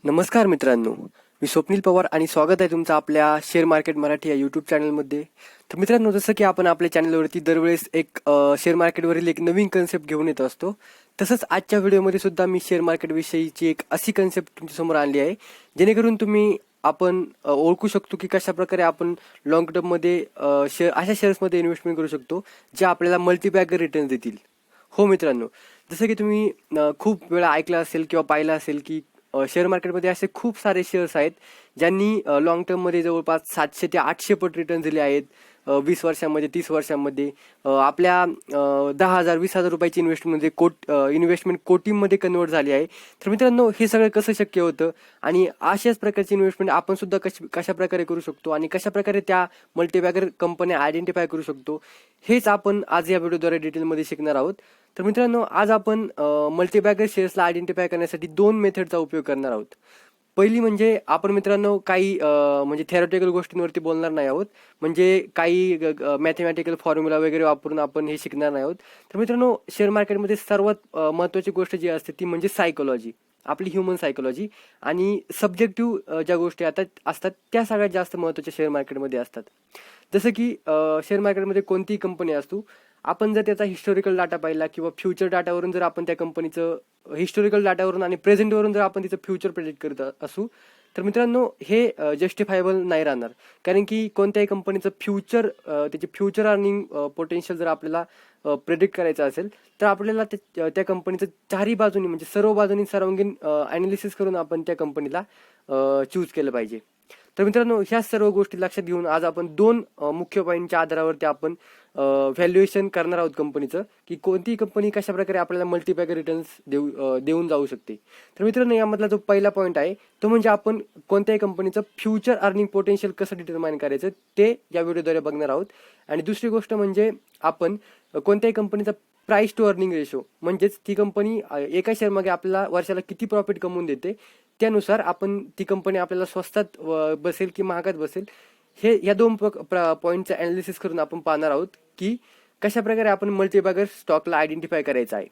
नमस्कार मित्रांनो, मी स्वप्नील पवार आणि स्वागत आहे तुमचं आपल्या शेअर मार्केट मराठी या यूट्यूब चॅनलमध्ये. तर मित्रांनो, जसं की आपण आपल्या चॅनलवरती दरवेळेस एक शेअर मार्केटवरील एक नवीन कन्सेप्ट घेऊन येत असतो, तसंच आजच्या व्हिडिओमध्ये सुद्धा मी शेअर मार्केटविषयीची एक अशी कन्सेप्ट तुमच्यासमोर आणली आहे, जेणेकरून आपण ओळखू शकतो की कशा प्रकारे आपण लॉंग टर्ममध्ये अशा शेअर्समध्ये इन्व्हेस्टमेंट करू शकतो, जे आपल्याला मल्टीबॅगर रिटर्न देतील. हो मित्रांनो, जसं की तुम्ही खूप वेळा ऐकलं असेल किंवा पाहिलं असेल की शेअर मार्केटमध्ये असे खूप सारे शेअर्स आहेत ज्यांनी लाँग टर्ममध्ये जवळपास 700 ते 800 पट रिटर्न दिले आहेत. 20 वर्षांमध्ये, 30 वर्षांमध्ये आपल्या 10,000 20,000 रुपयाची इन्व्हेस्टमेंट कोटीमध्ये कन्वर्ट झाली आहे. तर मित्रांनो, हे सगळं कसं शक्य होतं आणि अशाच प्रकारची इन्व्हेस्टमेंट आपण सुद्धा कशा प्रकारे करू शकतो आणि कशा प्रकारे त्या मल्टीबॅगर कंपन्या आयडेंटिफाय करू शकतो, हेच आपण आज या व्हिडिओद्वारे डिटेलमध्ये शिकणार आहोत. तर मित्रांनो, आज आपण मल्टीबॅगर शेअर्सला आयडेंटिफाय करण्यासाठी 2 मेथडचा उपयोग करणार आहोत. पहिली म्हणजे आपण मित्रांनो काही म्हणजे थेरॉटिकल गोष्टींवरती बोलणार नाही आहोत, म्हणजे काही मॅथमॅटिकल फॉर्म्युला वगैरे वापरून आपण हे शिकणार नाही आहोत. तर मित्रांनो, शेअर मार्केटमध्ये सर्वात महत्त्वाची गोष्ट जी असते ती म्हणजे सायकोलॉजी, आपली ह्युमन सायकोलॉजी आणि सब्जेक्टिव्ह ज्या गोष्टी असतात त्या सगळ्यात जास्त महत्त्वाच्या शेअर मार्केटमध्ये असतात. जसं की शेअर मार्केटमध्ये कोणतीही कंपनी असतो, आपण जर त्याचा हिस्टॉरिकल डाटा पाहिला किंवा फ्युचर डाटावरून जर आपण त्या कंपनीचं हिस्टॉरिकल डाटावरून आणि प्रेझेंटवरून जर आपण तिचं फ्युचर प्रेडिक्ट करत असू, तर मित्रांनो हे जस्टिफायबल नाही राहणार. कारण की कोणत्याही कंपनीचं त्याचे फ्युचर अर्निंग पोटेन्शियल जर आपल्याला प्रेडिक्ट करायचं असेल, तर आपल्याला त्या कंपनीचं चारही बाजूनी म्हणजे सर्व बाजूनी सर्वांगीण ॲनालिसिस करून आपण त्या कंपनीला चूज केलं पाहिजे. तर मित्रांनो, ह्या सर्व गोष्टी लक्षात घेऊन आज आपण 2 मुख्य पॉईंटच्या आधारावरती आपण व्हॅल्युएशन करणार आहोत कंपनीचं, की कोणती कंपनी कशा प्रकारे आपल्याला मल्टीबॅगर रिटर्न्स देऊन जाऊ शकते. तर मित्रांनो, यामधला जो पहिला पॉईंट आहे तो म्हणजे आपण कोणत्याही कंपनीचं फ्युचर अर्निंग पोटेन्शियल कसं डिटरमाइन करायचं ते या व्हिडिओद्वारे बघणार आहोत. आणि दुसरी गोष्ट म्हणजे आपण कोणत्याही कंपनीचा प्राइस टू अर्निंग रेशो, म्हणजेच ती कंपनी एका शेअरमागे आपल्याला वर्षाला किती प्रॉफिट कमवून देते, त्यानुसार आपण ती कंपनी आपल्याला स्वस्तात बसेल की महागात बसेल, हे या 2 पॉईंटचं ॲनालिसिस करून आपण पाहणार आहोत की कशा प्रकारे आपण मल्टीबॅगर स्टॉकला आयडेंटिफाय करायचं आहे.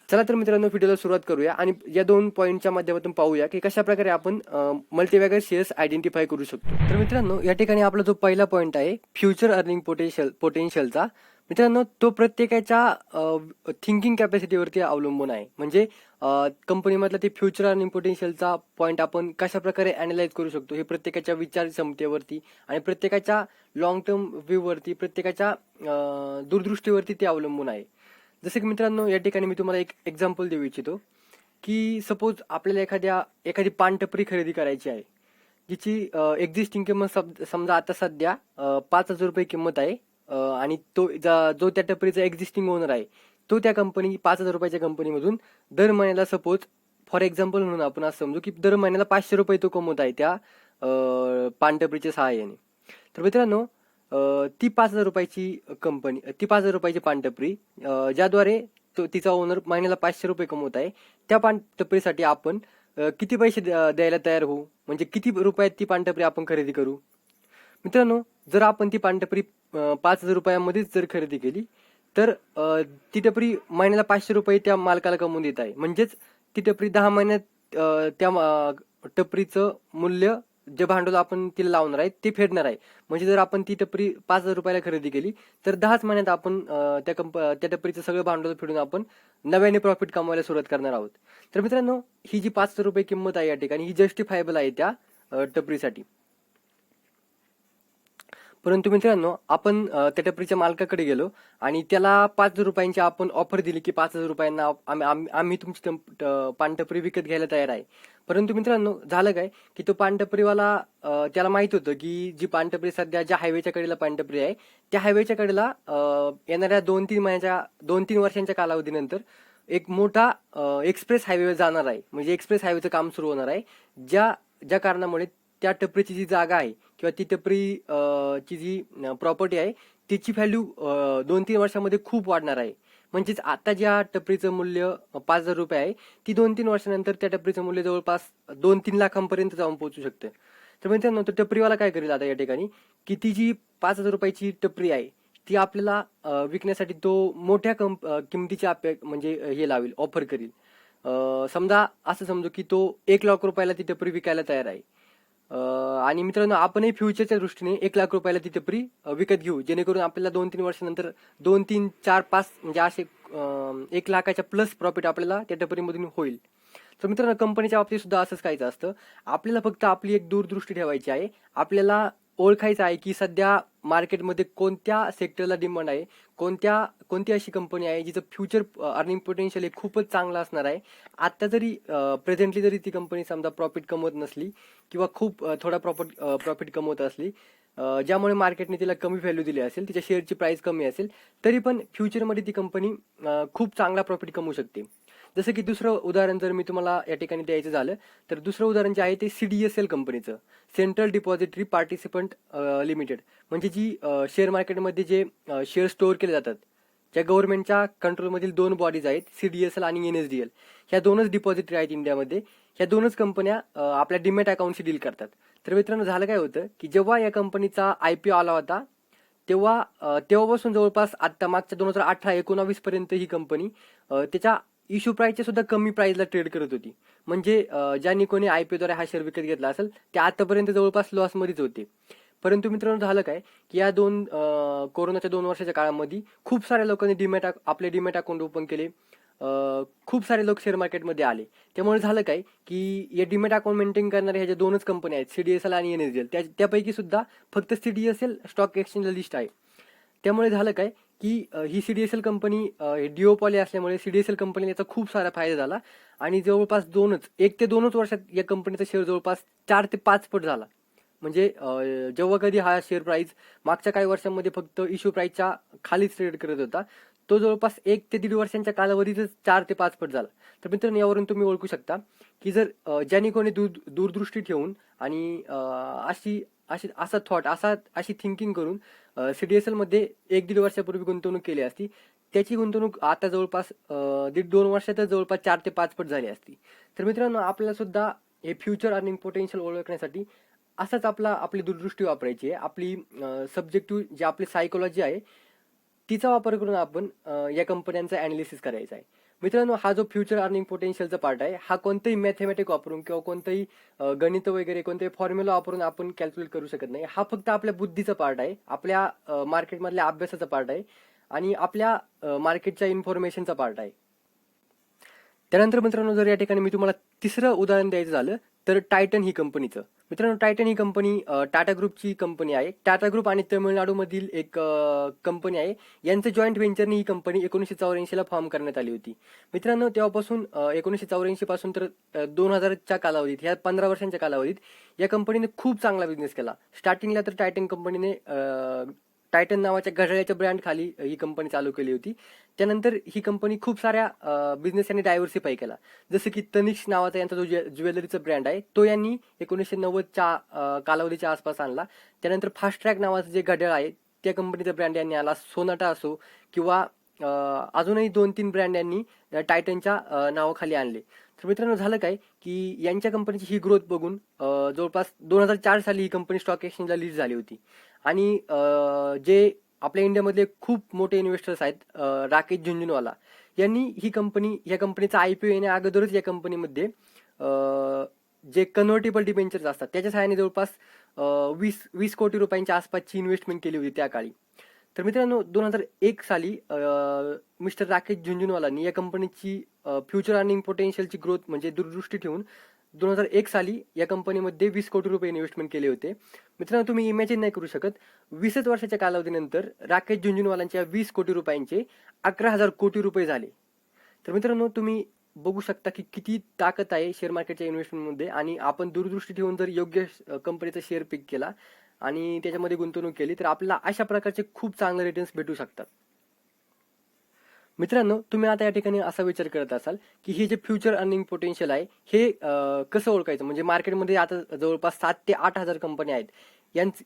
चला तर मित्रांनो, व्हिडिओला सुरुवात करूया आणि या 2 पॉईंटच्या माध्यमातून पाहूया की कशा प्रकारे आपण मल्टीबॅगर शेअर्स आयडेंटिफाय करू शकतो. तर मित्रांनो, या ठिकाणी आपला जो पहिला पॉईंट आहे फ्युचर अर्निंग पोटेन्शियलचा, मित्रांनो तो प्रत्येकाच्या थिंकिंग कॅपॅसिटीवरती अवलंबून आहे. म्हणजे कंपनीमधला ते फ्युचर अर्निंग पोटेन्शियलचा पॉईंट आपण कशा प्रकारे अॅनालाइज करू शकतो, हे प्रत्येकाच्या विचार क्षमतेवरती आणि प्रत्येकाच्या लॉंग टर्म व्ह्यूवरती, प्रत्येकाच्या दूरदृष्टीवरती ते अवलंबून आहे. जसं की मित्रांनो, या ठिकाणी मी तुम्हाला एक एक्झाम्पल देऊ इच्छितो की सपोज आपल्याला एखादी पानटपरी खरेदी करायची आहे, जिची एक्झिस्टिंग किंमत समजा आता सध्या 5,000 रुपये किंमत आहे. आणि जो त्या टपरीचा एक्झिस्टिंग ओनर आहे, तो त्या 5,000 रुपयाच्या कंपनीमधून दर महिन्याला सपोज फॉर एक्झाम्पल म्हणून आपण असं समजू की दर महिन्याला 500 रुपये तो कमवत आहे त्या पानटपरीच्या सहाय्याने. तर मित्रांनो, ती 5,000 रुपयाची कंपनी, ती 5,000 रुपयाची पानटपरी ज्याद्वारे तिचा ओनर महिन्याला 500 रुपये कमवत आहे, त्या पानटपरीसाठी आपण किती पैसे द्यायला तयार होऊ, म्हणजे किती रुपयात ती पानटपरी आपण खरेदी करू. मित्रांनो, जर आपण ती पानटपरी 5,000 रुपयामध्येच जर खरेदी केली, तर ती टपरी महिन्याला 500 रुपये त्या मालकाला कमवून देत आहे. म्हणजेच ती टपरी 10 महिन्यात त्या टपरीचं मूल्य, जे भांडवल आपण तिला लावणार आहे ते फेडणार आहे. म्हणजे जर आपण ती टपरी 5,000 रुपयाला खरेदी केली, तर 10च महिन्यात आपण त्या टपरीचं सगळं भांडवल फेडून आपण नव्याने प्रॉफिट कमवायला सुरुवात करणार आहोत. तर मित्रांनो, ही जी 5,000 रुपये किंमत आहे या ठिकाणी, ही जस्टिफायबल आहे त्या टपरीसाठी. परंतु मित्रांनो, आपण त्या टपरीच्या मालकाकडे गेलो आणि त्याला 5,000 रुपयांची आपण ऑफर दिली की 5,000 रुपयांना आम्ही तुमची पानटपरी विकत घ्यायला तयार आहे. परंतु मित्रांनो, झालं काय की तो पानटपरीवाला, त्याला माहित होतं की जी पानटपरी सध्या ज्या हायवेच्या कडेला पानटपरी आहे, त्या हायवेच्या कडेला येणाऱ्या 2-3 वर्षांच्या कालावधीनंतर एक मोठा एक्सप्रेस हायवे जाणार आहे. म्हणजे एक्सप्रेस हायवेचं काम सुरू होणार आहे, ज्या कारणामुळे त्या टपरीची जी जागा आहे किंवा ती टपरी ची जी प्रॉपर्टी आहे, तिची व्हॅल्यू 2-3 वर्षामध्ये खूप वाढणार आहे. म्हणजेच आता ज्या टपरीचं मूल्य 5,000 रुपये आहे, ती 2-3 वर्षानंतर त्या टपरीचं मूल्य जवळपास 2-3 लाखांपर्यंत जाऊन पोहोचू शकतं. तर मित्रांनो, तो टपरीवाला काय करेल आता या ठिकाणी, की ती जी 5,000 रुपयाची टपरी आहे, ती आपल्याला विकण्यासाठी तो मोठ्या किमतीची म्हणजे हे लावेल, ऑफर करेल. समजा असं समजू की तो 1 लाख रुपयाला ती टपरी विकायला तयार आहे. आणि मित्रांनो, आपणही फ्युचरच्या दृष्टीने 1 लाख रुपयाला ती टपरी विकत घेऊ, जेणेकरून आपल्याला 2-3 वर्षानंतर 2-3-4-5 म्हणजे असे 1 लाखाच्या प्लस प्रॉफिट आपल्याला त्या टपरीमधून होईल. तर मित्रांनो, कंपनीच्या बाबतीत सुद्धा असंच काहीच असतं. आपल्याला फक्त आपली एक दूरदृष्टी ठेवायची आहे. आपल्याला ओळखायचं आहे की सध्या मार्केटमध्ये कोणत्या सेक्टरला डिमांड आहे, कोणती अशी कंपनी आहे जिचं फ्युचर अर्निंग पोटेन्शियल हे खूपच चांगलं असणार आहे. आत्ता जरी प्रेझेंटली जरी ती कंपनी समजा प्रॉफिट कमवत नसली किंवा खूप थोडा प्रॉफिट कमवत असली, ज्यामुळे मार्केटने तिला कमी व्हॅल्यू दिली असेल, तिच्या शेअरची प्राइस कमी असेल, तरी पण फ्युचरमध्ये ती कंपनी खूप चांगला प्रॉफिट कमवू शकते. जसं की दुसरं उदाहरण जर मी तुम्हाला या ठिकाणी द्यायचं झालं, तर दुसरं उदाहरण जे आहे ते CDSL कंपनीचं, सेंट्रल डिपॉझिटरी पार्टिसिपंट लिमिटेड, म्हणजे जी शेअर मार्केटमध्ये जे शेअर स्टोअर केले जातात, ज्या गव्हर्नमेंटच्या कंट्रोलमधील 2 बॉडीज आहेत, CDSL आणि NSDL, ह्या 2च डिपॉझिटरी आहेत इंडियामध्ये. ह्या 2च कंपन्या आपल्या डीमॅट अकाउंटशी डील करतात. तर मित्रांनो, झालं काय होतं की जेव्हा या कंपनीचा IPO आला होता, तेव्हापासून जवळपास आता मागच्या 2018-19 पर्यंत ही कंपनी त्याच्या इश्यू प्राईसच्या सुद्धा कमी प्राईसला ट्रेड करत होती. म्हणजे ज्यांनी कोणी IPOद्वारे हा शेअर विकत घेतला असेल ते आतापर्यंत जवळपास लॉसमध्येच होते. परंतु मित्रांनो, झालं काय की या कोरोनाच्या 2 वर्षाच्या काळामध्ये खूप साऱ्या लोकांनी आपले डीमॅट अकाउंट ओपन केले. खूप सारे लोक शेअर मार्केटमध्ये आले. त्यामुळे झालं काय की या डीमॅट अकाउंट मेंटेन करणाऱ्या ह्या ज्या 2च कंपन्या आहेत, CDSL आणि NSDL, त्यापैकी सुद्धा फक्त CDSL स्टॉक एक्सचेंजला लिस्ट आहे. त्यामुळे झालं काय की ही CDSL कंपनी डिओपॉली असल्यामुळे CDSL कंपनीला याचा खूप सारा फायदा झाला आणि जवळपास 1 ते 2च वर्षात या कंपनीचा शेअर जवळपास 4 ते 5 पट झाला. म्हणजे जेव्हा कधी हा शेअर प्राइस मागच्या काही वर्षांमध्ये फक्त इश्यू प्राइसच्या खालीच ट्रेड करत होता, तो जवळपास 1 ते 1.5 वर्षांच्या कालावधीतच 4 ते 5 पट झाला. तर मित्रांनो, यावरून तुम्ही ओळखू शकता की जर ज्यांनी कोणी दूरदृष्टी ठेवून आणि अशी थिंकिंग करून CDSL मध्ये 1-1.5 वर्षापूर्वी गुंतवणूक केली असती, त्याची गुंतवणूक आता जवळपास 1.5-2 वर्षातच जवळपास 4 ते 5 पट झाली असती. तर मित्रांनो, आपल्याला सुद्धा हे फ्युचर अर्निंग पोटेन्शियल ओळखण्यासाठी आपली दूरदृष्टी वापरायची आहे. आपली सब्जेक्टिव्ह जी आपली सायकोलॉजी आहे, तिचा वापर करून आपण या कंपन्यांचा ॲनालिसिस करायचा आहे. मित्रांनो, हा जो फ्युचर अर्निंग पोटेन्शियलचा पार्ट आहे, हा कोणतंही मॅथमॅटिक वापरून किंवा कोणतंही गणित वगैरे कोणतेही फॉर्म्युला वापरून आपण कॅल्क्युलेट करू शकत नाही. हा फक्त आपल्या बुद्धीचा पार्ट आहे, आपल्या मार्केटमधल्या अभ्यासाचा पार्ट आहे आणि आपल्या मार्केटच्या इन्फॉर्मेशनचा पार्ट आहे. त्यानंतर मित्रांनो, जर या ठिकाणी मी तुम्हाला तिसरं उदाहरण द्यायचं झालं तर टायटन ही कंपनीचं. मित्रांनो, टायटन ही कंपनी टाटा ग्रुपची कंपनी आहे. टाटा ग्रुप आणि तमिळनाडूमधील एक कंपनी आहे. यांचं जॉईंट व्हेंचरने ही कंपनी 1984ला फॉर्म करण्यात आली होती. मित्रांनो, तेव्हापासून 1984 पासून तर 2000च्या कालावधीत, ह्या 15 वर्षांच्या कालावधीत या कंपनीने खूप चांगला बिझनेस केला. स्टार्टिंगला तर टायटन कंपनीने टायटन नावाच्या घड्याळाच्या ब्रँड खाली ही कंपनी चालू केली होती. त्यानंतर ही कंपनी खूप साऱ्या बिझनेस यांनी डायव्हर्सिफाय केला. जसं की तनिष्क नावाचा यांचा जो ज्वेलरीचा ब्रँड आहे, तो यांनी 1990च्या कालावधीच्या आसपास आणला. त्यानंतर फास्ट ट्रॅक नावाचं जे घड्याळ आहे, त्या कंपनीचा ब्रँड यांनी आला. सोनाटा असो किंवा अजूनही 2-3 ब्रँड यांनी टायटनच्या नावाखाली आणले. तर मित्रांनो, झालं काय की यांच्या कंपनीची ही ग्रोथ बघून जवळपास 2004 साली ही कंपनी स्टॉक एक्सचेंजला लिस्ट झाली होती. आणि जे आपल्या इंडियामधले खूप मोठे इन्व्हेस्टर्स आहेत, राकेश झुंझुनवाला यांनी या कंपनीचा IPO येण्या अगोदरच या कंपनीमध्ये जे कन्व्हर्टेबल डिबेंचर्स असतात त्याच्या सहाय्याने जवळपास 20 कोटी रुपयांच्या आसपासची इन्व्हेस्टमेंट केली होती त्या काळी. तर मित्रांनो, 2001 साली मिस्टर राकेश झुंझुनवालांनी या कंपनीची फ्युचर अर्निंग पोटेन्शियलची ग्रोथ म्हणजे दूरदृष्टी ठेवून 2001 साली या कंपनीमध्ये 20 कोटी रुपये इन्व्हेस्टमेंट केले होते. मित्रांनो, तुम्ही इमॅजिन नाही करू शकत, 20च वर्षाच्या कालावधीनंतर राकेश झुंझुनवालांच्या 20 कोटी रुपयांचे 11,000 कोटी रुपये झाले. तर मित्रांनो, तुम्ही बघू शकता की किती ताकद आहे शेअर मार्केटच्या इन्व्हेस्टमेंटमध्ये. आणि आपण दूरदृष्टी ठेवून जर योग्य कंपनीचा शेअर पिक केला आणि त्याच्यामध्ये गुंतवणूक केली तर आपल्याला अशा प्रकारचे खूप चांगले रिटर्न्स भेटू शकतात. मित्रांनो, तुम्ही आता या ठिकाणी असा विचार करत असाल की हे जे फ्युचर अर्निंग पोटेन्शियल आहे हे कसं ओळखायचं. म्हणजे मार्केटमध्ये आता जवळपास 7 ते 8 हजार कंपन्या आहेत.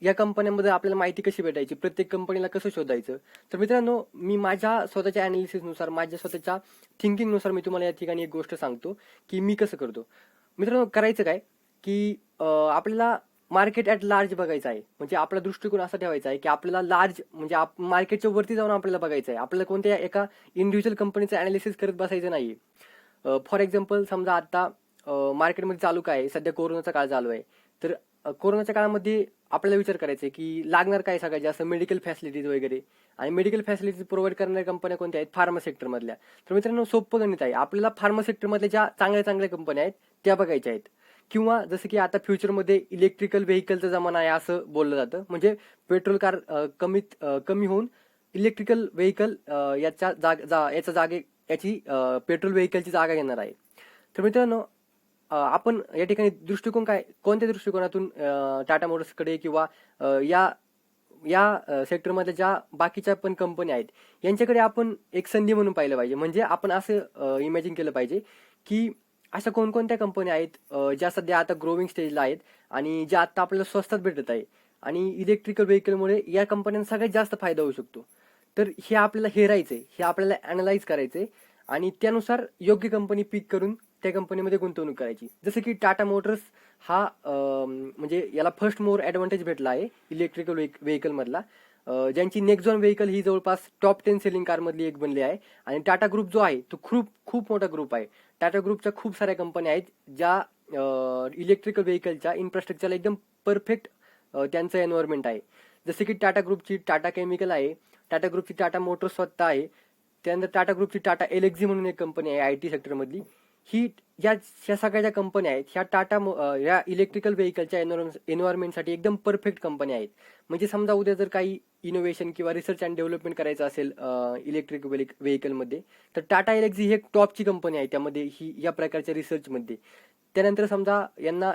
या कंपन्यांमध्ये आपल्याला माहिती कशी भेटायची, प्रत्येक कंपनीला कसं शोधायचं. तर मित्रांनो, मी माझ्या स्वतःच्या अॅनालिसिसनुसार, माझ्या स्वतःच्या थिंकिंगनुसार मी तुम्हाला या ठिकाणी एक गोष्ट सांगतो की मी कसं करतो. मित्रांनो, करायचं काय की आपल्याला मार्केट ॲट लार्ज बघायचं आहे. म्हणजे आपला दृष्टिकोन असा ठेवायचा आहे की आपल्याला लार्ज म्हणजे मार्केटच्या वरती जाऊन आपल्याला बघायचं आहे. आपल्याला कोणत्या एका इंडिव्हिज्युअल कंपनीचं अॅनालिसिस करत बसायचं नाही. फॉर एक्झाम्पल समजा आता मार्केटमध्ये चालू काय आहे, सध्या कोरोनाचा काळ चालू आहे. तर कोरोनाच्या काळामध्ये आपल्याला विचार करायचा आहे की लागणार काय सगळ्यात जास्त मेडिकल फॅसिलिटीज वगैरे. आणि मेडिकल फॅसिलिटीज प्रोव्हाइड करणाऱ्या कंपन्या कोणत्या आहेत? फार्मा सेक्टरमधल्या. तर मित्रांनो सोपं गणित आहे. आपल्याला फार्मा सेक्टरमधल्या ज्या चांगल्या चांगल्या कंपन्या आहेत त्या बघायच्या आहेत. किंवा जसं की आता फ्युचरमध्ये इलेक्ट्रिकल व्हेकलचा जमाना आहे असं बोललं जातं. म्हणजे पेट्रोल कार कमी होऊन इलेक्ट्रिकल व्हेकल याच्या जागे याची पेट्रोल व्हेकलची जागा घेणार आहे. तर मित्रांनो आपण या ठिकाणी दृष्टिकोन कोणत्या दृष्टिकोनातून टाटा मोटर्सकडे किंवा या या सेक्टरमधल्या ज्या बाकीच्या पण कंपन्या आहेत यांच्याकडे आपण एक संधी म्हणून पाहिलं पाहिजे. म्हणजे आपण असं इमॅजिन केलं पाहिजे की अशा कोणकोणत्या कंपन्या आहेत ज्या सध्या आता ग्रोविंग स्टेजला आहेत आणि ज्या आता आपल्याला स्वस्तात भेटत आहे आणि इलेक्ट्रिकल व्हेकलमुळे या कंपन्यांना सगळ्यात जास्त फायदा होऊ शकतो. तर हे आपल्याला हेरायचंय, हे आपल्याला अनालाइज करायचंय आणि त्यानुसार योग्य कंपनी पिक करून त्या कंपनीमध्ये गुंतवणूक करायची. जसं की टाटा मोटर्स हा म्हणजे याला फर्स्ट मोर ॲडव्हान्टेज भेटला आहे इलेक्ट्रिकल व्हेकलमधला. ज्यांची नेक्झॉन व्हेकल ही जवळपास टॉप 10 सेलिंग कारमधली एक बनली आहे. आणि टाटा ग्रुप जो आहे तो खूप खूप मोठा ग्रुप आहे. टाटा ग्रुपच्या खूप साऱ्या कंपन्या आहेत ज्या इलेक्ट्रिकल व्हेकलच्या इन्फ्रास्ट्रक्चरला एकदम परफेक्ट त्यांचं एन्व्हायरमेंट आहे. जसे की टाटा ग्रुपची टाटा केमिकल आहे, टाटा ग्रुपची टाटा मोटर्स स्वतः आहे, त्यानंतर टाटा ग्रुपची टाटा एलएक्झी म्हणून एक कंपनी आहे आय टी सेक्टरमधली. ही ह्या सगळ्या ज्या कंपन्या आहेत ह्या या इलेक्ट्रिकल व्हेकलच्या एन्व्हायरमेंटसाठी एकदम परफेक्ट कंपन्या आहेत. म्हणजे समजा उद्या जर काही इनोव्हेशन किंवा रिसर्च अँड डेव्हलपमेंट करायचं असेल इलेक्ट्रिक व्हेकलमध्ये तर टाटा एलएक्झी ही एक टॉपची कंपनी आहे त्यामध्ये ही या प्रकारच्या रिसर्चमध्ये. त्यानंतर समजा यांना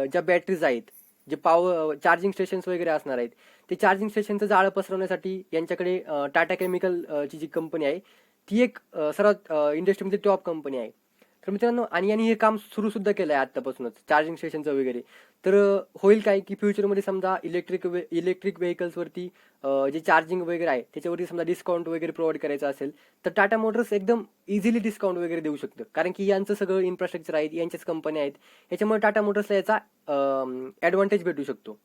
ज्या बॅटरीज आहेत, जे पॉवर चार्जिंग स्टेशन्स वगैरे असणार आहेत, ते चार्जिंग स्टेशनचं जाळं पसरवण्यासाठी यांच्याकडे टाटा केमिकल ची जी कंपनी आहे ती एक सर्वात इंडस्ट्रीमध्ये टॉप कंपनी आहे. तर मित्रांनो आणि यांनी हे काम सुरू सुद्धा केलं आहे आत्तापासूनच चार्जिंग स्टेशनचं वगैरे. तर होईल काय की फ्युचरमध्ये समजा इलेक्ट्रिक व्हेकल्सवरती जे चार्जिंग वगैरे आहे त्याच्यावरती समजा डिस्काउंट वगैरे प्रोव्हाइड करायचं असेल तर टाटा मोटर्स एकदम इझिली डिस्काउंट वगैरे देऊ शकतं. कारण की यांचं सगळं इन्फ्रास्ट्रक्चर आहे, यांच्याच कंपन्या आहेत, याच्यामुळे टाटा मोटर्सला याचा ॲडव्हान्टेज भेटू शकतो,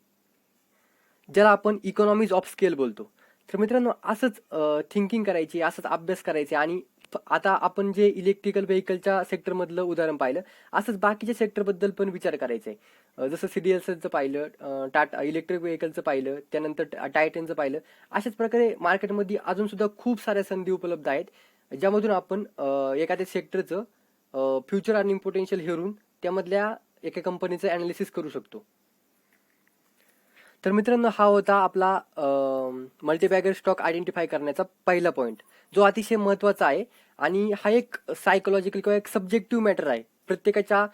ज्याला आपण इकॉनॉमीज ऑफ स्केल बोलतो. तर मित्रांनो असंच थिंकिंग करायची, असंच अभ्यास करायचे. आणि आता आपण जे इलेक्ट्रिकल व्हेकलच्या सेक्टरमधलं उदाहरण पाहिलं, असंच बाकीच्या सेक्टरबद्दल पण विचार करायचा आहे. जसं CDSLचं पाहिलं, टाटा इलेक्ट्रिक व्हेकलचं पाहिलं, त्यानंतर टायटनचं पाहिलं. अशाच प्रकारे मार्केटमध्ये अजून सुद्धा खूप साऱ्या संधी उपलब्ध आहेत ज्यामधून आपण एखाद्या सेक्टरचं फ्युचर अर्निंग पोटेन्शियल हेरून त्यामधल्या एका कंपनीचं अनालिसिस करू शकतो. तर मित्रांनो हा होता आपला मल्टीबॅगर स्टॉक आयडेंटिफाय करण्याचा पहिला पॉईंट, जो अतिशय महत्त्वाचा आहे. आणि हा एक सायकोलॉजिकल किंवा एक सब्जेक्टिव्ह मॅटर आहे. प्रत्येकाच्या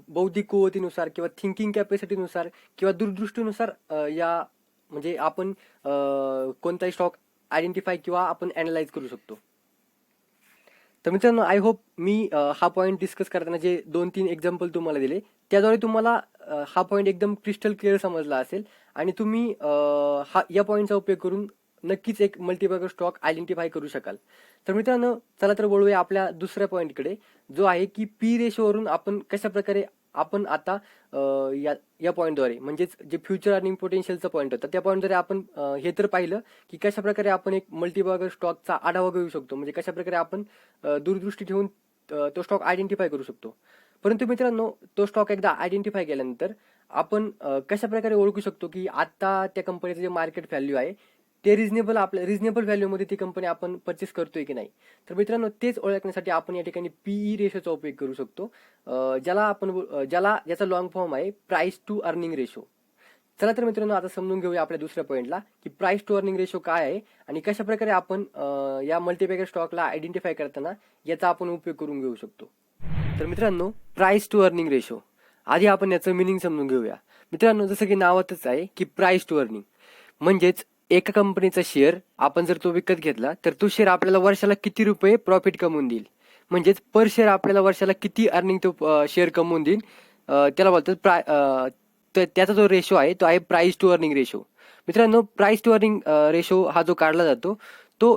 बौद्धिक कुवतीनुसार किंवा थिंकिंग कॅपॅसिटीनुसार किंवा दूरदृष्टीनुसार या म्हणजे आपण कोणताही स्टॉक आयडेंटिफाय किंवा आपण अनालाइज करू शकतो. तर मित्रांनो आय होप मी हा पॉईंट डिस्कस करताना जे 2-3 एक्झाम्पल तुम्हाला दिले त्याद्वारे तुम्हाला हा पॉईंट एकदम क्रिस्टल क्लिअर समजला असेल आणि तुम्ही या पॉईंटचा उपयोग करून नक्कीच एक मल्टीबॅगर स्टॉक आयडेंटिफाय करू शकाल. तर मित्रांनो चला तर वळूया आपल्या दुसऱ्या पॉईंटकडे, जो आहे की पी रेशोवरून आपण कशा प्रकारे आपण आता या पॉईंटद्वारे म्हणजेच जे फ्युचर अर्निंग पोटेन्शियलचा पॉईंट होता त्या पॉईंटद्वारे आपण हे तर पाहिलं की कशा प्रकारे आपण एक मल्टीबॅगर स्टॉकचा आढावा घेऊ शकतो, म्हणजे कशा प्रकारे आपण दूरदृष्टी ठेवून तो स्टॉक आयडेंटिफाय करू शकतो. परंतु मित्रांनो तो स्टॉक एकदा आयडेंटिफाय केल्यानंतर आपण कशा प्रकारे ओळखू शकतो की आता त्या कंपनीचं जे मार्केट व्हॅल्यू आहे ते रिझनेबल व्हॅल्यूमध्ये ती कंपनी आपण परचेस करतोय की नाही. तर मित्रांनो तेच ओळखण्यासाठी आपण या ठिकाणी पीई रेशोचा उपयोग करू शकतो, ज्याचा लॉंग फॉर्म आहे प्राइस टू अर्निंग रेशो. चला तर मित्रांनो आता समजून घेऊया आपल्या दुसऱ्या पॉईंटला की प्राइस टू अर्निंग रेशो काय आहे आणि कशा प्रकारे आपण या मल्टीबॅगर स्टॉकला आयडेंटिफाय करताना याचा आपण उपयोग करून घेऊ शकतो. तर मित्रांनो प्राइस टू अर्निंग रेशो, आधी आपण याचं मिनिंग समजून घेऊया. मित्रांनो जसं की नावातच आहे की प्राइस टू अर्निंग म्हणजेच एका कंपनीचा शेअर आपण जर तो विकत घेतला तर तो शेअर आपल्याला वर्षाला किती रुपये प्रॉफिट कमवून देईल, म्हणजेच पर शेअर आपल्याला वर्षाला किती अर्निंग तो शेअर कमवून देईल, त्याला बोलतात त्याचा जो रेशो आहे तो आहे प्राइस टू अर्निंग रेशो. मित्रांनो प्राइस टू अर्निंग रेशो हा जो काढला जातो तो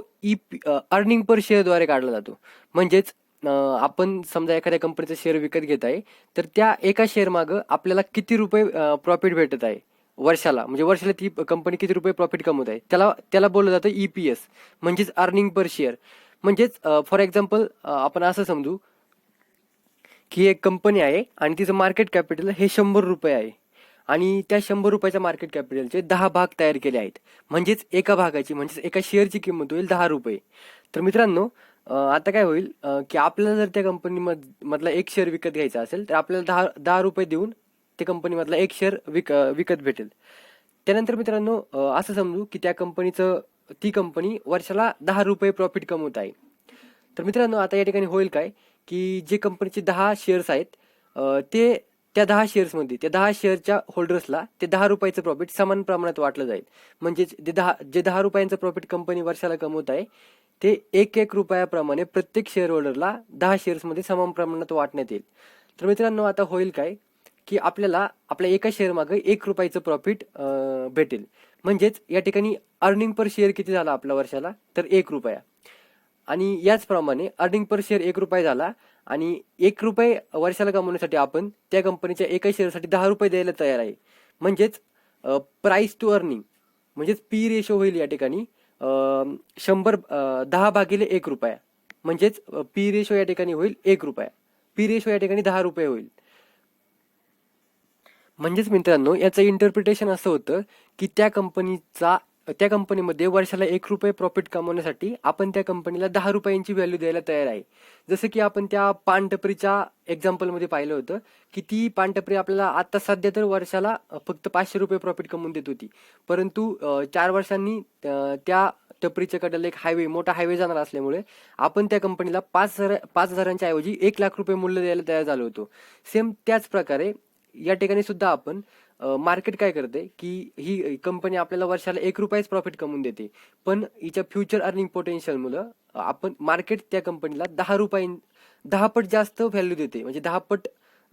अर्निंग पर शेअरद्वारे काढला जातो. म्हणजेच आपण समजा एखाद्या कंपनीचा शेअर विकत घेत आहे तर त्या एका शेअर मागं आपल्याला किती रुपये प्रॉफिट भेटत आहे वर्षाला, म्हणजे वर्षाला ती कंपनी किती रुपये प्रॉफिट कमवत आहे त्याला बोललं जातं EPS म्हणजेच अर्निंग पर शेअर. म्हणजेच फॉर एक्झाम्पल आपण असं समजू की एक कंपनी आहे आणि तिचं मार्केट कॅपिटल हे 100 रुपये आहे आणि त्या 100 रुपयाच्या मार्केट कॅपिटलचे 10 भाग तयार केले आहेत. म्हणजेच एका भागाची म्हणजेच एका शेअरची किंमत होईल 10 रुपये. तर मित्रांनो, आता काय होईल की आपल्याला जर त्या कंपनी मधला एक शेअर विकत घ्यायचा असेल तर आपल्याला 10 रुपये देऊन त्या कंपनीमधला एक शेअर विकत भेटेल. त्यानंतर मित्रांनो, असं समजू की ती कंपनी वर्षाला 10 रुपये प्रॉफिट कमवत आहे. तर मित्रांनो, आता या ठिकाणी होईल काय की जे कंपनीचे 10 शेअर्स आहेत, ते त्या 10 शेअरच्या होल्डर्सला ते 10 रुपयाचं प्रॉफिट समान प्रमाणात वाटलं जाईल. म्हणजेच जे 10 रुपयांचं प्रॉफिट कंपनी वर्षाला कमवत आहे ते 1-1 रुपयाप्रमाणे प्रत्येक शेअर होल्डरला 10 शेअर्समध्ये समान प्रमाणात वाटण्यात येईल. तर मित्रांनो, आता होईल काय की आपल्याला आपल्या एका शेअर मागे 1 रुपयाचं प्रॉफिट भेटेल. म्हणजेच या ठिकाणी अर्निंग पर शेअर किती झाला आपला वर्षाला, तर 1 रुपया. आणि याचप्रमाणे अर्निंग पर शेअर 1 रुपया झाला आणि 1 रुपये वर्षाला कमवण्यासाठी आपण त्या कंपनीच्या एका शेअरसाठी 10 रुपये द्यायला तयार आहे. म्हणजेच प्राइस टू अर्निंग म्हणजेच पी रेशो होईल या ठिकाणी 10/1 रुपया. म्हणजेच पी रेशो या ठिकाणी होईल 1 रुपया. पी रेशो या ठिकाणी 10 रुपये होईल. म्हणजेच मित्रांनो, याचं इंटरप्रिटेशन असं होतं की त्या कंपनीमध्ये वर्षाला 1 रुपये प्रॉफिट कमवण्यासाठी आपण त्या कंपनीला 10 रुपयांची व्हॅल्यू द्यायला तयार आहे. जसं की आपण त्या पानटपरीच्या एक्झाम्पलमध्ये पाहिलं होतं की ती पानटपरी आपल्याला आता सध्या तर वर्षाला फक्त 500 रुपये प्रॉफिट कमवून देत होती. परंतु 4 वर्षांनी त्या टपरीच्या कडेला एक मोठा हायवे जाणार असल्यामुळे आपण त्या कंपनीला 5,000च्या ऐवजी 1 लाख रुपये मूल्य द्यायला तयार झालो होतो. सेम त्याच प्रकारे या ठिकाणी सुद्धा आपण मार्केट काय करते की ही कंपनी आपल्याला वर्षाला 1 रुपयाच प्रॉफिट कमवून देते, पण हिच्या फ्युचर अर्निंग पोटेन्शियलमुळं आपण मार्केट त्या कंपनीला 10 पट जास्त व्हॅल्यू देते. म्हणजे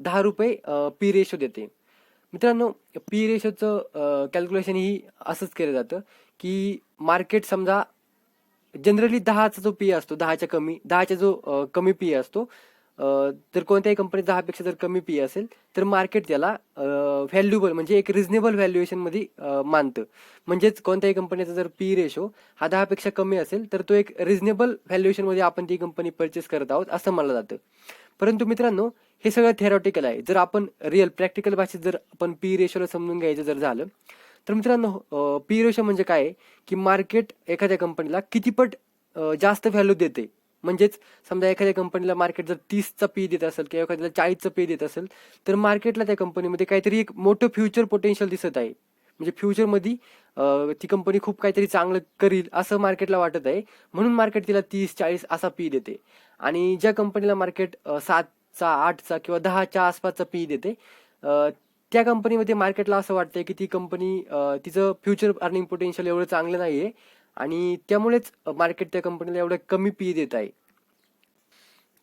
10 रुपये पी रेशो देते. मित्रांनो, पी रेशोचं कॅल्क्युलेशन ही असंच केलं जातं की मार्केट समजा जनरली 10चा जो पी असतो, 10च्या जो कमी पी असतो, तर कोणत्याही कंपनीत 10पेक्षा जर कमी पी असेल तर मार्केट त्याला व्हॅल्युएबल म्हणजे एक रिझनेबल व्हॅल्युएशनमध्ये मानतं. म्हणजेच कोणत्याही कंपनीचा जर पी रेशो हा 10पेक्षा कमी असेल तर तो एक रिझनेबल व्हॅल्युएशनमध्ये आपण ती कंपनी परचेस करत आहोत असं मानलं जातं. परंतु मित्रांनो, हे सगळं थेरॉटिकल आहे. जर आपण रिअल प्रॅक्टिकल भाषेत जर आपण पी रेशोला समजून घ्यायचं जर झालं तर मित्रांनो, पी रेशो म्हणजे काय की मार्केट एखाद्या कंपनीला किती पट जास्त व्हॅल्यू देते. म्हणजेच समजा एखाद्या कंपनीला मार्केट जर 30चा पी देत असेल किंवा एखाद्याला 40चा पी देत असेल तर मार्केटला त्या कंपनीमध्ये काहीतरी एक मोठं फ्युचर पोटेन्शियल दिसत आहे. म्हणजे फ्युचरमध्ये ती कंपनी खूप काहीतरी चांगलं करील असं मार्केटला वाटत आहे, म्हणून मार्केट तिला 30-40 असा पी देते. आणि ज्या कंपनीला मार्केट 7चा 8चा किंवा 10च्या आसपासचा पी देते, त्या कंपनीमध्ये मार्केटला असं वाटतंय की ती कंपनी तिचं फ्युचर अर्निंग पोटेन्शियल एवढं चांगलं नाहीये आणि त्यामुळेच मार्केट त्या कंपनीला एवढं कमी पी देत आहे.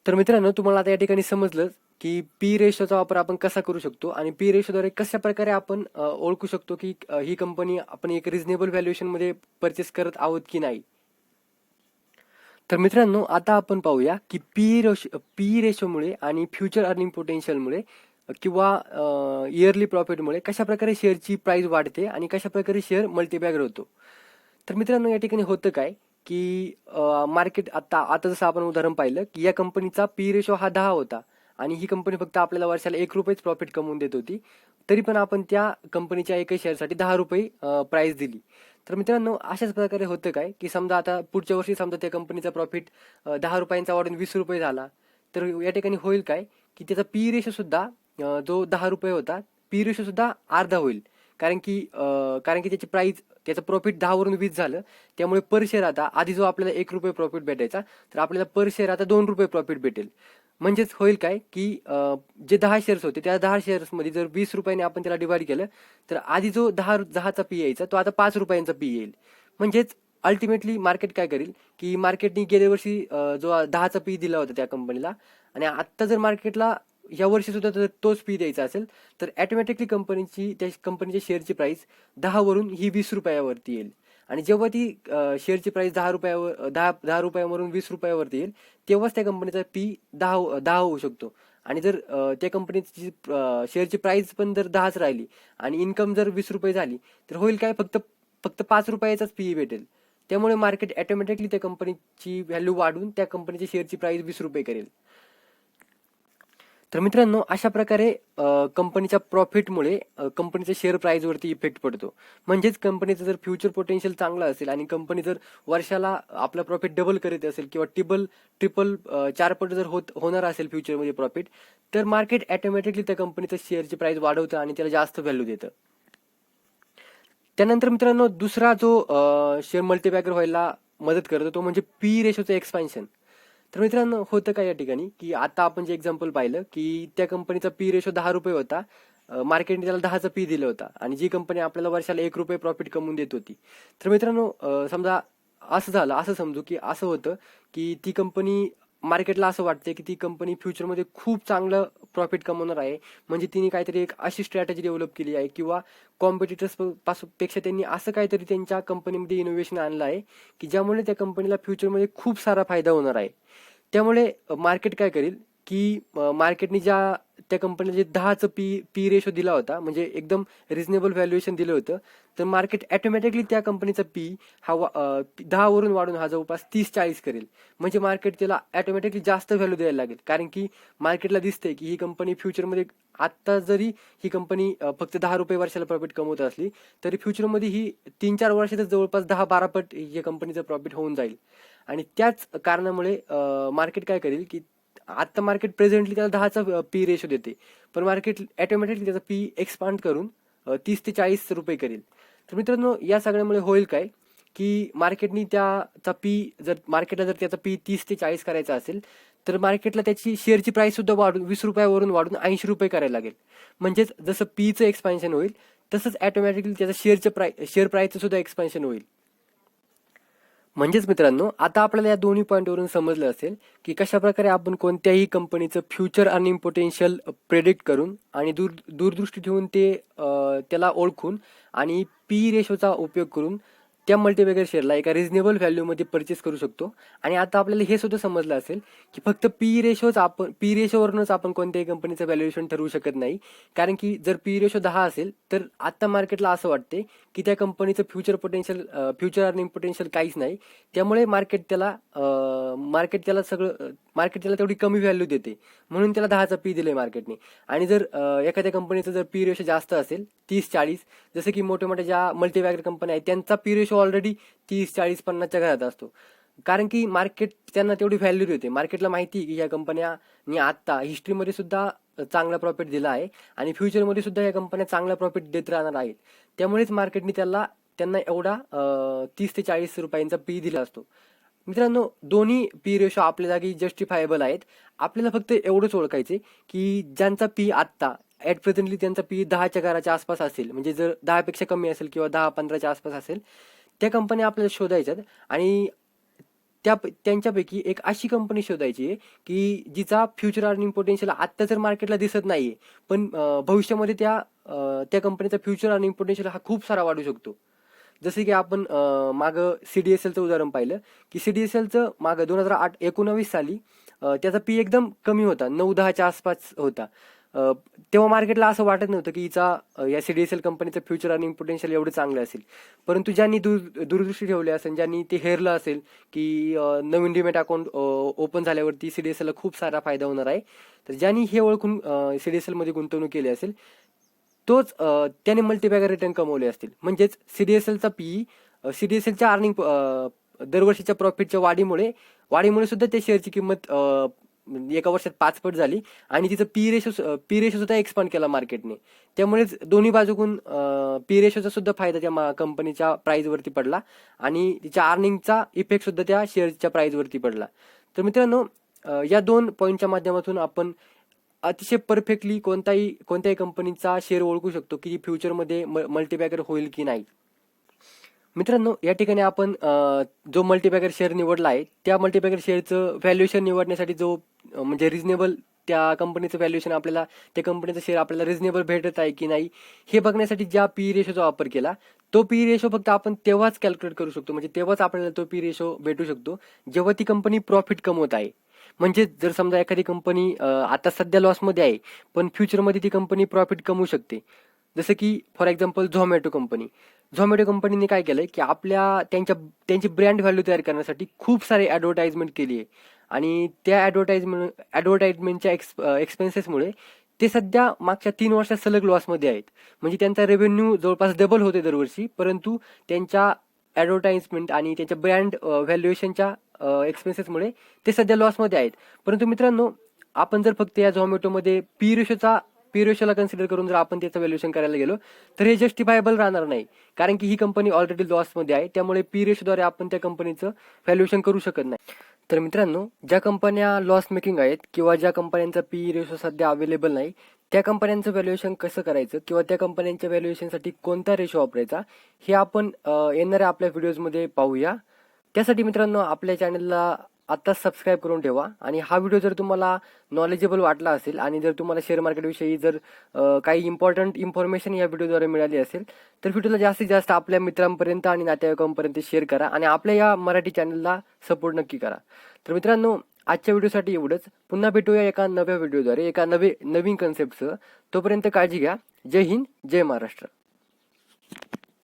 तर मित्रांनो, तुम्हाला आता या ठिकाणी समजलं की पी रेशोचा वापर आपण कसा करू शकतो आणि पी रेशोद्वारे कशा प्रकारे आपण ओळखू शकतो की ही कंपनी आपण एक रिझनेबल व्हॅल्युएशनमध्ये परचेस करत आहोत की नाही. तर मित्रांनो, आता आपण पाहूया की पी रेशोमुळे आणि फ्युचर अर्निंग पोटेन्शियलमुळे किंवा इयरली प्रॉफिटमुळे कशा प्रकारे शेअरची प्राइस वाढते आणि कशा प्रकारे शेअर मल्टीबॅगर होतो. तर मित्रांनो, या ठिकाणी होतं काय की मार्केट आता जसं आपण उदाहरण पाहिलं की या कंपनीचा पी रेशो हा 10 होता आणि ही कंपनी फक्त आपल्याला वर्षाला 1 रुपयेच प्रॉफिट कमवून देत होती. तरी पण आपण त्या कंपनीच्या एका शेअरसाठी 10 रुपये प्राइस दिली. तर मित्रांनो, अशाच प्रकारे होतं काय की समजा आता पुढच्या वर्षी समजा त्या कंपनीचा प्रॉफिट 10 रुपयांचा वाढून 20 रुपये झाला, तर या ठिकाणी होईल काय की त्याचा पी रेशो सुद्धा जो 10 रुपये होता, पी रेशो सुद्धा अर्धा होईल. कारण की त्याचं प्रॉफिट 10 वरून 20 झालं, त्यामुळे पर शेअर आता आधी जो आपल्याला 1 रुपये प्रॉफिट भेटायचा तर आपल्याला पर शेअर आता 2 रुपये प्रॉफिट भेटेल. म्हणजेच होईल काय की जे 10 शेअर्स होते त्या 10 शेअर्समध्ये जर 20 रुपयाने आपण त्याला डिवाइड केलं तर आधी जो 10चा पी यायचा तो आता 5 रुपयांचा पी येईल. म्हणजेच अल्टिमेटली मार्केट काय करेल की मार्केटने गेल्या वर्षी जो 10चा पी दिला होता त्या कंपनीला आणि आत्ता जर मार्केटला या वर्षी सुद्धा जर तोच पी द्यायचा असेल तर ऑटोमॅटिकली त्या कंपनीच्या शेअरची प्राइस 10 वरून ही 20 रुपयावरती येईल. आणि जेव्हा ती शेअरची प्राइस 10 रुपयावरून 20 रुपयावरती येईल तेव्हाच त्या कंपनीचा पी 10 होऊ शकतो. आणि जर त्या कंपनीची शेअरची प्राइस पण जर 10च राहिली आणि इन्कम जर 20 रुपये झाली तर होईल काय, फक्त फक्त 5 रुपयाचाच पी भेटेल. त्यामुळे मार्केट ऑटोमॅटिकली त्या कंपनीची व्हॅल्यू वाढून त्या कंपनीची शेअरची प्राइस 20 रुपये करेल. तर मित्रांनो, अशा प्रकारे कंपनीच्या प्रॉफिटमुळे कंपनीच्या शेअर प्राईजवरती इफेक्ट पडतो. म्हणजेच कंपनीचं जर फ्युचर पोटेन्शियल चांगलं असेल आणि कंपनी जर वर्षाला आपला प्रॉफिट डबल करत असेल किंवा ट्रिपल 4 पट जर होणार असेल फ्युचरमध्ये प्रॉफिट, तर मार्केट ऑटोमॅटिकली त्या कंपनीचं शेअरची प्राईस वाढवतं आणि त्याला जास्त व्हॅल्यू देतं. त्यानंतर मित्रांनो, दुसरा जो शेअर मल्टीबॅगर व्हायला मदत करतो तो म्हणजे पी रेशोचं एक्सपान्शन. तर मित्रांनो, होतं काय या ठिकाणी की आता आपण जे एक्झाम्पल पाहिलं की त्या कंपनीचा पी रेशो 10 रुपये होता, मार्केटने त्याला 10चा पी दिलं होतं आणि जी कंपनी आपल्याला वर्षाला 1 रुपये प्रॉफिट कमवून देत होती. तर मित्रांनो, समजा असं झालं, असं समजू की असं होतं की ती कंपनी, मार्केटला असं वाटतंय की ती कंपनी फ्युचरमध्ये खूप चांगलं प्रॉफिट कमवणार आहे. म्हणजे तिने काहीतरी एक अशी स्ट्रॅटेजी डेव्हलप केली आहे किंवा कॉम्पिटिटर्स पासून पेक्षा त्यांनी असं काहीतरी त्यांच्या कंपनीमध्ये इनोव्हेशन आणलं आहे की ज्यामुळे त्या कंपनीला फ्युचरमध्ये खूप सारा फायदा होणार आहे. त्यामुळे मार्केट काय करेल की मार्केटने त्या कंपनीला जे 10चं पी रेशो दिला होता, म्हणजे एकदम रिझनेबल व्हॅल्युएशन दिलं होतं, तर मार्केट ऑटोमॅटिकली त्या कंपनीचा पी हा 10 वरून वाढून हा जवळपास 30-40 करेल. म्हणजे मार्केट त्याला ऑटोमॅटिकली जास्त व्हॅल्यू द्यायला लागेल, कारण की मार्केटला दिसतंय की ही कंपनी फ्युचरमध्ये, आत्ता जरी ही कंपनी फक्त 10 रुपये वर्षाला प्रॉफिट कमवत असली तरी फ्युचरमध्ये ही 3-4 वर्षातच जवळपास 10-12 पट या कंपनीचं प्रॉफिट होऊन जाईल. आणि त्याच कारणामुळे मार्केट काय करेल की आता मार्केट प्रेझेंटली त्याला 10चा पी रेशो देते, पण मार्केट ऑटोमॅटिकली त्याचा पी एक्सपांड करून 30 ते 40 रुपये करेल. तर मित्रांनो, या सगळ्यामुळे होईल काय की मार्केटला जर त्याचा पी 30 ते 40 करायचा असेल, तर मार्केटला त्याची शेअरची प्राइस सुद्धा वाढून 20 रुपयावरून वाढून 80 रुपये करायला लागेल. म्हणजेच जसं पीचं एक्सपान्शन होईल तसंच ऑटोमॅटिकली त्याचं शेअर प्राइसचं सुद्धा एक्सपान्शन होईल. म्हणजेच मित्रांनो, आता आपल्याला या दोन्ही पॉईंटवरून समजलं असेल की कशा प्रकारे आपण कोणत्याही कंपनीचं फ्युचर अर्निंग पोटेन्शियल प्रेडिक्ट करून आणि दूरदृष्टी ठेवून त्याला ओळखून आणि पी रेशोचा उपयोग करून त्या मल्टीबॅगर शेअरला एका रिझनेबल व्हॅल्यूमध्ये परचेस करू शकतो. आणि आता आपल्याला हे सुद्धा समजलं असेल की फक्त पी रेशोवरूनच आपण कोणत्याही कंपनीचं व्हॅल्युएशन ठरवू शकत नाही. कारण की जर पी रेशो 10 असेल तर आता मार्केटला असं वाटते की त्या कंपनीचं फ्युचर अर्निंग पोटेन्शियल काहीच नाही. त्यामुळे मार्केट त्याला तेवढी कमी व्हॅल्यू देते, म्हणून त्याला 10चा पी दिले मार्केटने. आणि जर एखाद्या कंपनीचं जर पी रेशो जास्त असेल 30-40, जसं की मोठ्या मोठ्या ज्या मल्टीबॅगर कंपन्या आहेत त्यांचा पी रेशो ऑलरेडी 30-40-50च्या घरात असतो, कारण की मार्केट त्यांना तेवढी व्हॅल्यू देते. मार्केटला माहिती आहे की या कंपन्यांनी आत्ता हिस्ट्रीमध्ये सुद्धा चांगला प्रॉफिट दिला आहे आणि फ्युचरमध्ये सुद्धा या कंपन्या चांगला प्रॉफिट देत राहणार आहेत. त्यामुळेच मार्केटने त्यांना एवढा 30 ते 40 रुपयांचा पी दिला असतो. मित्रांनो, दोन्ही पी रेशो आपल्या जागी जस्टिफायबल आहेत. आपल्याला फक्त एवढंच ओळखायचे की ज्यांचा पी आत्ता ॲट प्रेझेंटली त्यांचा पी 10च्या घराच्या आसपास असेल, म्हणजे जर 10पेक्षा कमी असेल किंवा 10-15च्या आसपास असेल, त्या कंपन्या आपल्याला शोधायच्यात. आणि त्यांच्यापैकी एक अशी कंपनी शोधायची आहे की जिचा फ्युचर अर्निंग पोटेन्शियल आत्ता जर मार्केटला दिसत नाहीये, पण भविष्यामध्ये त्या कंपनीचा फ्युचर अर्निंग पोटेन्शियल हा खूप सारा वाढू शकतो. जसे की आपण मागं सीडीएसएलचं उदाहरण पाहिलं की सीडीएसएलचं मागं 2019 साली त्याचा पी एकदम कमी होता, 9-10च्या आसपास होता. तेव्हा मार्केटला असं वाटत नव्हतं की या सीडीएसएल कंपनीचं फ्युचर अर्निंग पोटेन्शियल एवढं चांगलं असेल. परंतु ज्यांनी दूरदृष्टी ठेवली असेल, ज्यांनी ते हेरलं असेल की नवीन डीमॅट अकाउंट ओपन झाल्यावरती सीडीएसएलला खूप सारा फायदा होणार आहे, तर ज्यांनी हे ओळखून सीडीएसएलमध्ये गुंतवणूक केली असेल, त्याने मल्टीबॅगर रिटर्न कमवले असतील. म्हणजेच सीडीएसएलचा पी सीडीएसएलच्या अर्निंग दरवर्षीच्या प्रॉफिटच्या वाढीमुळे सुद्धा त्या शेअरची किंमत एका वर्षात 5 पट झाली आणि तिचं पी रेशो सुद्धा एक्सपांड केला मार्केटने. त्यामुळेच दोन्ही बाजूकून पी रेशोचा सुद्धा फायदा त्या कंपनीच्या प्राईजवरती पडला आणि तिच्या अर्निंगचा इफेक्ट सुद्धा त्या शेअरच्या प्राईजवरती पडला. तर मित्रांनो, या 2 पॉईंटच्या माध्यमातून आपण अतिशय परफेक्टली कोणत्याही कंपनीचा शेअर ओळखू शकतो की फ्युचरमध्ये मल्टीबॅगर होईल की नाही. मित्रांनो, या ठिकाणी आपण जो मल्टीबॅगर शेअर निवडला आहे त्या मल्टीबॅगर शेअरचं व्हॅल्युएशन निवडण्यासाठी म्हणजे रिझनेबल त्या कंपनीचं व्हॅल्युएशन आपल्याला, त्या कंपनीचं शेअर आपल्याला रिझनेबल भेटत आहे की नाही हे बघण्यासाठी ज्या पी रेशोचा वापर केला, तो पी रेशो फक्त आपण तेव्हाच कॅल्क्युलेट करू शकतो, म्हणजे तेव्हाच आपल्याला तो पी रेशो भेटू शकतो जेव्हा ती कंपनी प्रॉफिट कमवत आहे. म्हणजे जर समजा एखादी कंपनी आता सध्या लॉसमध्ये आहे पण फ्युचरमध्ये ती कंपनी प्रॉफिट कमवू शकते, जसं की फॉर एक्झाम्पल झोमॅटो कंपनीने काय केलंय की त्यांची ब्रँड व्हॅल्यू तयार करण्यासाठी खूप सारे ॲडव्हर्टाइजमेंट केली आहे आणि त्या ॲडव्हर्टाइजमेंटच्या एक्सपेन्सेसमुळे ते सध्या मागच्या 3 वर्षात सलग लॉसमध्ये आहेत. म्हणजे त्यांचा रेव्हेन्यू जवळपास डबल होते दरवर्षी, परंतु त्यांच्या ॲडव्हर्टाइजमेंट आणि त्यांच्या ब्रँड व्हॅल्युएशनच्या एक्सपेन्सेसमुळे ते सध्या लॉसमध्ये आहेत. परंतु मित्रांनो, आपण जर फक्त या झोमॅटोमध्ये पी रेशोला कन्सिडर करून जर आपण त्याचं व्हॅल्युएशन करायला गेलो तर हे जस्टिफायबल राहणार नाही, कारण की ही कंपनी ऑलरेडी लॉसमध्ये आहे. त्यामुळे पी रेशोद्वारे आपण त्या कंपनीचं व्हॅल्युएशन करू शकत नाही. तर मित्रांनो, ज्या कंपन्या लॉस मेकिंग आहेत किंवा ज्या कंपन्यांचा पी रेशो सध्या अवेलेबल नाही, त्या कंपन्यांचं व्हॅल्युएशन कसं करायचं किंवा त्या कंपन्यांच्या व्हॅल्युएशनसाठी कोणता रेशो वापरायचा हे आपण येणाऱ्या आपल्या व्हिडिओजमध्ये पाहूया. त्यासाठी मित्रांनो, आपल्या चॅनलला आत्ताच सबस्क्राईब करून ठेवा. आणि हा व्हिडिओ जर तुम्हाला नॉलेजेबल वाटला असेल आणि जर तुम्हाला शेअर मार्केटविषयी जर काही इम्पॉर्टंट इन्फॉर्मेशन या व्हिडिओद्वारे मिळाली असेल तर व्हिडिओला जास्तीत जास्त आपल्या मित्रांपर्यंत आणि नातेवाईकांपर्यंत शेअर करा आणि आपल्या या मराठी चॅनलला सपोर्ट नक्की करा. तर मित्रांनो, आजच्या व्हिडिओसाठी एवढंच. पुन्हा भेटूया एका नव्या व्हिडिओद्वारे एका नवीन कन्सेप्टसह. तोपर्यंत काळजी घ्या. जय हिंद, जय महाराष्ट्र.